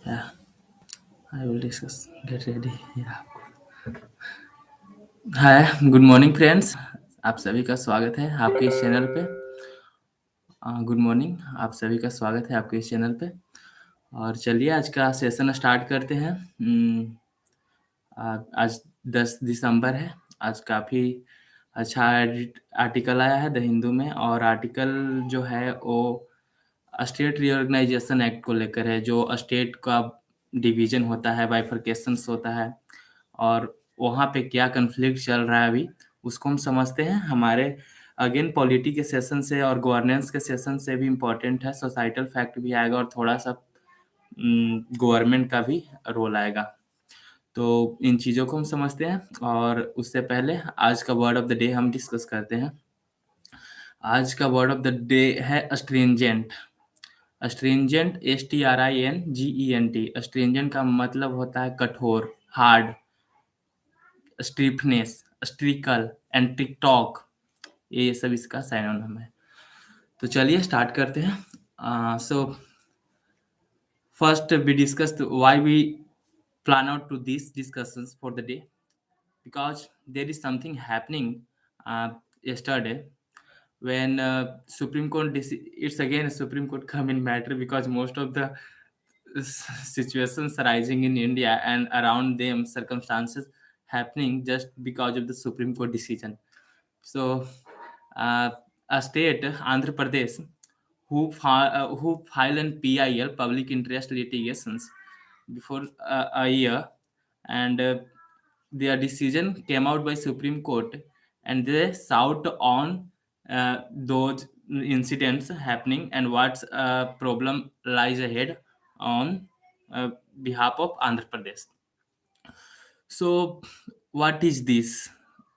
Yeah, I will discuss. Get ready. Yeah. Hi good morning friends. आप सभी का स्वागत है आपके इस चैनल पे। गुड मॉर्निंग, आप सभी का स्वागत है आपके इस चैनल पे। और चलिए आज का सेशन स्टार्ट करते हैं। आज 10 दिसंबर है। आज काफ़ी अच्छा आर्टिकल आया है द हिंदू में, और आर्टिकल जो है वो स्टेट रीऑर्गेनाइजेशन एक्ट को लेकर है, जो स्टेट का डिवीजन होता है, बाइफरकेशंस होता है, और वहाँ पे क्या कन्फ्लिक्ट चल रहा है अभी, उसको हम समझते हैं। हमारे अगेन पॉलिटी के सेशन से और गवर्नेंस के सेशन से भी इम्पोर्टेंट है, सोसाइटल फैक्ट भी आएगा और थोड़ा सा गवर्नमेंट का भी रोल आएगा। तो इन चीज़ों को हम समझते हैं, और उससे पहले आज का वर्ड ऑफ द डे हम डिस्कस करते हैं। आज का वर्ड ऑफ द डे है स्ट्रिंजेंट। Stringent STRINGENT। स्ट्रिंजेंट का मतलब होता है कठोर, हार्ड, स्टीफनेस, स्ट्रिकल एंड टिकटॉक, ये सब इसका साइनोनिम है। तो चलिए स्टार्ट करते हैं। So first we discuss why we plan out to this discussions for the day, because there is something happening yesterday when Supreme Court it's again a Supreme Court come in matter, because most of the situations arising in India and around them circumstances happening just because of the Supreme Court decision. So uh, a state, Andhra Pradesh, who filed an PIL, public interest litigations, before a year, and their decision came out by Supreme Court, and they shout on those incidents happening and what problem lies ahead on behalf of Andhra Pradesh. So, what is this,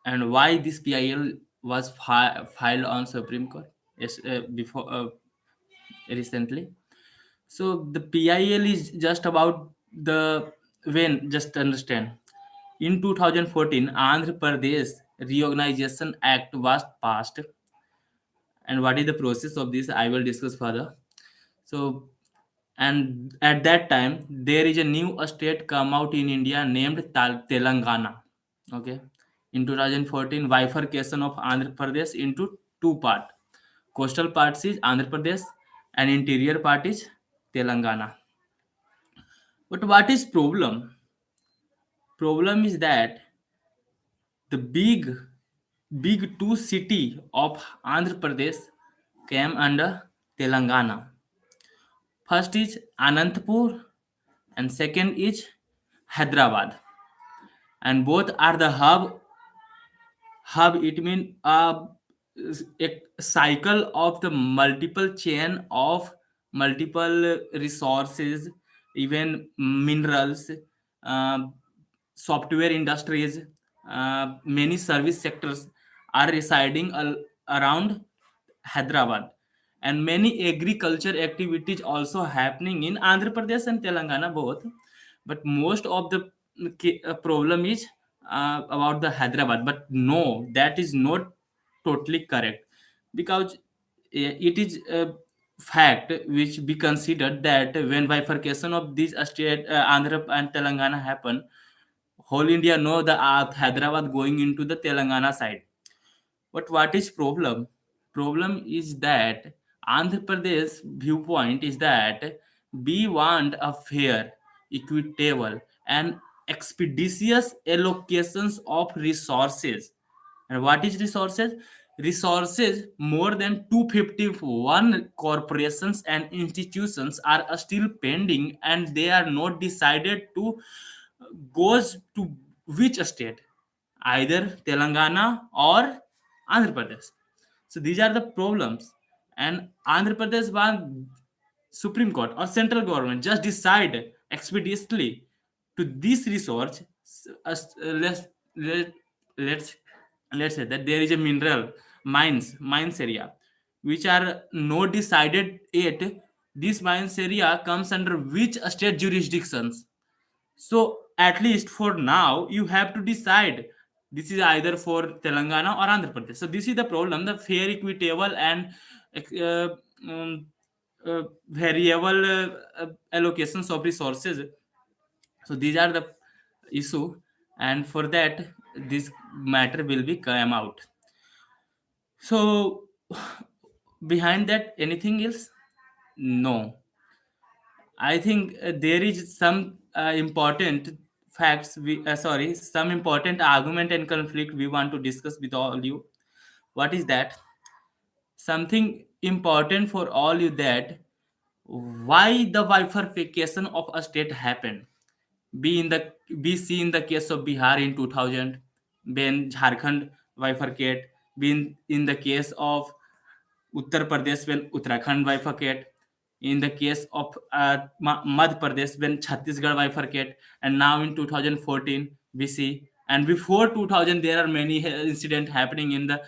and why this PIL was filed on Supreme Court? Yes, before recently. So the PIL is just about the when. Just understand. In 2014, Andhra Pradesh Reorganization Act was passed, and what is the process of this? I will discuss further. So, and at that time, there is a new state come out in India named Telangana. Okay, in 2014, bifurcation of Andhra Pradesh into two part. Coastal part is Andhra Pradesh, and interior part is Telangana. But what is problem? Problem is that the big two city of Andhra Pradesh came under Telangana. First is Anantapur and second is Hyderabad, and both are the hub. It means a cycle of the multiple chain of multiple resources, even minerals, uh, software industries, many service sectors are residing around Hyderabad, and many agriculture activities also happening in Andhra Pradesh and Telangana both. But most of the problem is about the Hyderabad. But no, that is not totally correct, because it is a fact which be considered that when bifurcation of this state, Andhra and Telangana happen, whole India know the Hyderabad going into the Telangana side. But what is problem? Problem is that Andhra Pradesh viewpoint is that we want a fair, equitable, and expeditious allocations of resources. And what is resources? Resources more than 251 corporations and institutions are still pending, and they are not decided to goes to which state, either Telangana or Andhra Pradesh. So these are the problems, and Andhra Pradesh one Supreme Court or central government just decide expeditiously to this resource. Let's let, let's let's say that there is a mineral mines area which are not decided yet. This mines area comes under which state jurisdictions. So at least for now, you have to decide this is either for Telangana or Andhra Pradesh. So this is the problem: the fair, equitable, and uh, um, variable allocations of resources. So these are the issue, and for that this matter will be come out. So behind that anything else? No, I think there is some important facts. Sorry, some important argument and conflict we want to discuss with all you. What is that? Something important for all you, that why the bifurcation of a state happened. Be in the be see in the case of Bihar in 2000, when Jharkhand bifurcate. Be in the case of Uttar Pradesh when Uttarakhand bifurcate, in the case of Madhya Pradesh when Chhattisgarh bifurcate, and now in 2014 we see, and before 2000 there are many incidents happening in the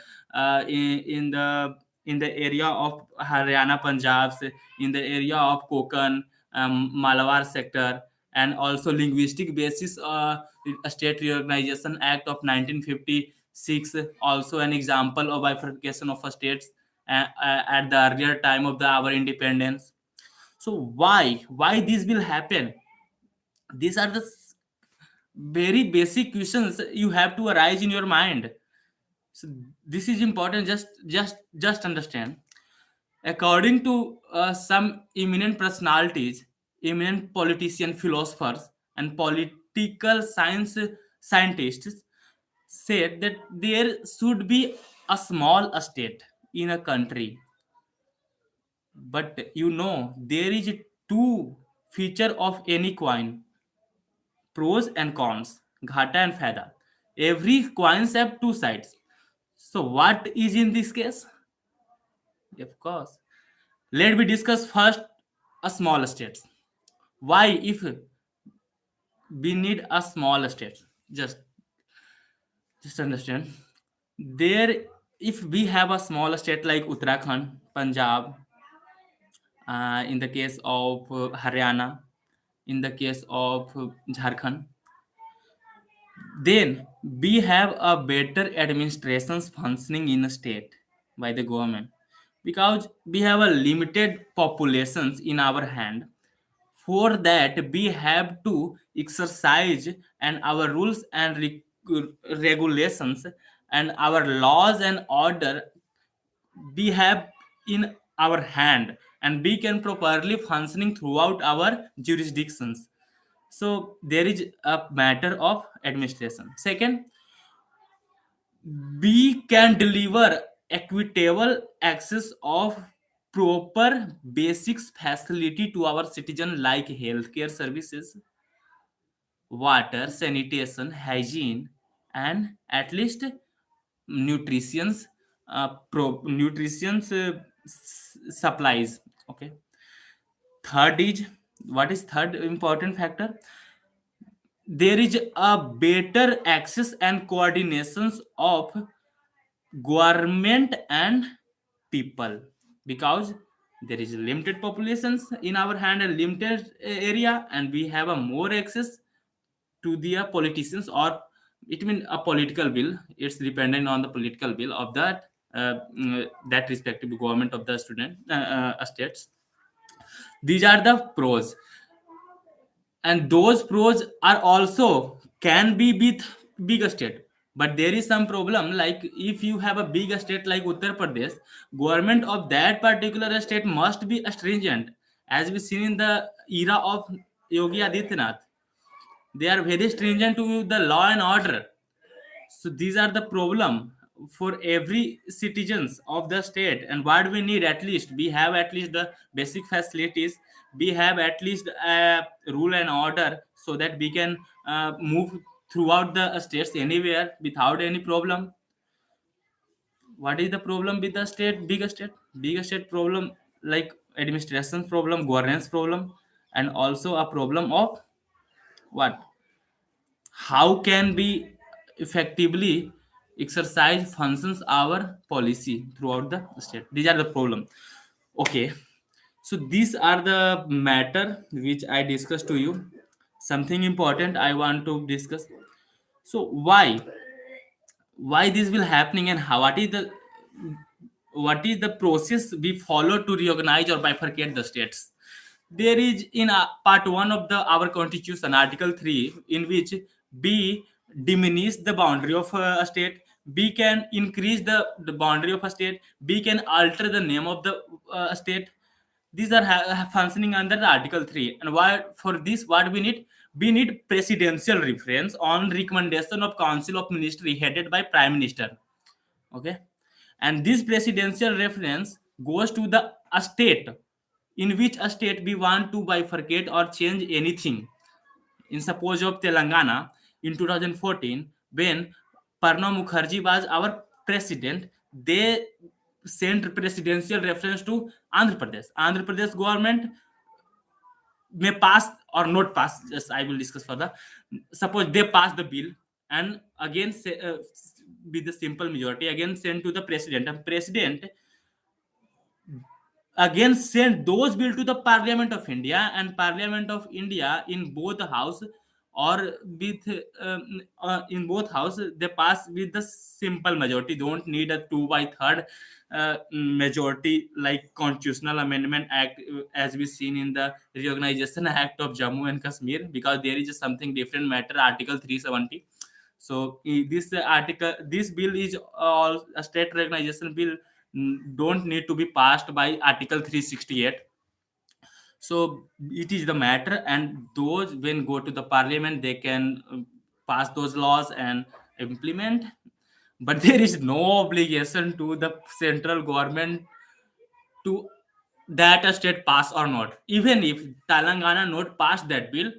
in the area of Haryana, Punjab, in the area of Konkan, Malawar sector, and also linguistic basis. State Reorganization Act of 1956, also an example of bifurcation of a states at the earlier time of our independence. So why this will happen? These are the very basic questions you have to arise in your mind. So this is important. Just understand. According to some eminent personalities, eminent politician, philosophers, and political scientists said that there should be a small state in a country. But there is two feature of any coin: pros and cons, ghata and fayda. Every coins have two sides. So what is in this case? Of course, let me discuss first a small states. Why, if we need a small state? Just understand. There, if we have a small state like Uttarakhand, Punjab, in the case of Haryana, in the case of Jharkhand, then we have a better administrations functioning in a state by the government, because we have a limited populations in our hand. For that we have to exercise and our rules and regulations and our laws and order we have in our hand, and we can properly functioning throughout our jurisdictions. So there is a matter of administration. Second, we can deliver equitable access of proper basics facility to our citizen, like healthcare services, water, sanitation, hygiene, and at least nutrition's supplies. Okay. Third is, what is third important factor? There is a better access and coordinations of government and people, because there is limited populations in our hand and limited area, and we have a more access to the politicians, or it means a political bill. It's dependent on the political bill of that respective government of the student states. These are the pros, and those pros are also can be with big state. But there is some problem, like if you have a big state like Uttar Pradesh, government of that particular state must be stringent, as we seen in the era of Yogi Adityanath. They are very stringent to the law and order. So these are the problem for every citizens of the state. And what we need, at least we have at least the basic facilities, we have at least rule and order, so that we can move throughout the states anywhere without any problem. What is the problem with the state? Big state problem, like administration problem, governance problem, and also a problem of what? How can we effectively exercise functions our policy throughout the state? These are the problem. Okay, so these are the matter which I discussed to you. Something important I want to discuss. So why this will happening, and how, what is the what is the process we follow to reorganize or bifurcate the states. There is in part 1 of the our constitution, article 3, in which b diminish the boundary of a state, b can increase the boundary of a state, b can alter the name of the state. These are functioning under the article 3. And why, for this what we need presidential reference on recommendation of council of ministry headed by prime minister. Okay, and this presidential reference goes to the a state, in which a state we want to bifurcate or change anything. In suppose of Telangana in 2014, when Parnab Mukherjee was our president, they sent presidential reference to Andhra Pradesh. Andhra Pradesh government may pass or not pass. Just I will discuss further. Suppose they pass the bill and again say, with the simple majority again sent to the president, and president again sent those bill to the Parliament of India, and Parliament of India in both the house or with in both house they pass with the simple majority. Don't need a 2 by 3rd majority like Constitutional Amendment Act, as we seen in the Reorganization Act of Jammu and Kashmir, because there is something different matter, Article 370. So this article, this bill is all a state recognition bill, don't need to be passed by article 368. So it is the matter, and those when go to the parliament they can pass those laws and implement, but there is no obligation to the central government to that a state pass or not. Even if Telangana not pass that bill,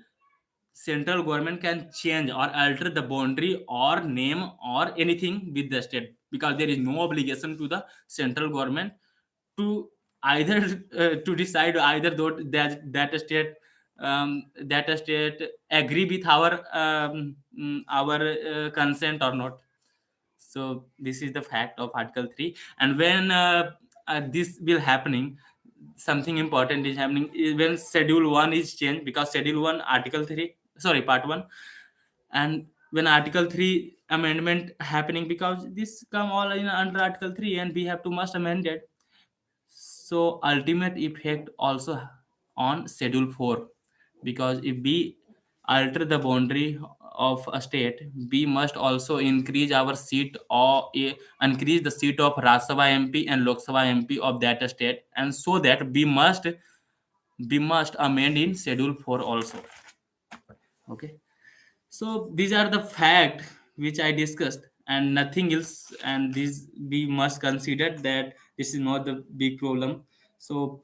central government can change or alter the boundary or name or anything with the state, because there is no obligation to the central government to either to decide either that state that state agree with our consent or not. So this is the fact of article 3. And when this will happening, something important is happening is when schedule 1 is changed, because schedule 1 article 3, sorry, part 1, and when article 3 amendment happening, because this come all in under article 3 and we have to must amend it. So ultimate effect also on schedule 4, because if we alter the boundary of a state, we must also increase our seat or increase the seat of Rajya Sabha MP and Lok Sabha MP of that state, and so that we must amend in schedule 4 also. Okay, so these are the fact which I discussed and nothing else, and this we must consider that this is not the big problem. So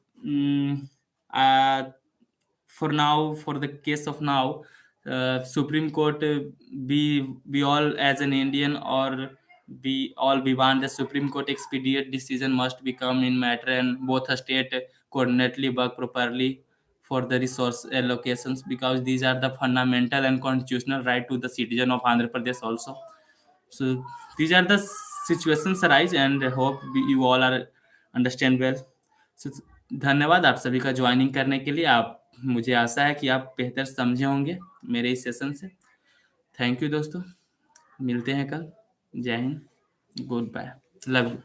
uh, for now, for the case of now, Supreme Court, we all as an Indian, or we want the Supreme Court expedite decision must become in matter, and both a state coordinately work properly for the resource allocations, because these are the fundamental and constitutional right to the citizen of Andhra Pradesh also. So these are the situations arise, and I hope you all are understand well. So धन्यवाद आप सभी का joining करने के लिए। आप, मुझे आशा है कि आप बेहतर समझे होंगे मेरे इस सेशन से। थैंक यू दोस्तों, मिलते हैं कल। जय हिंद, गुड बाय, लव यू।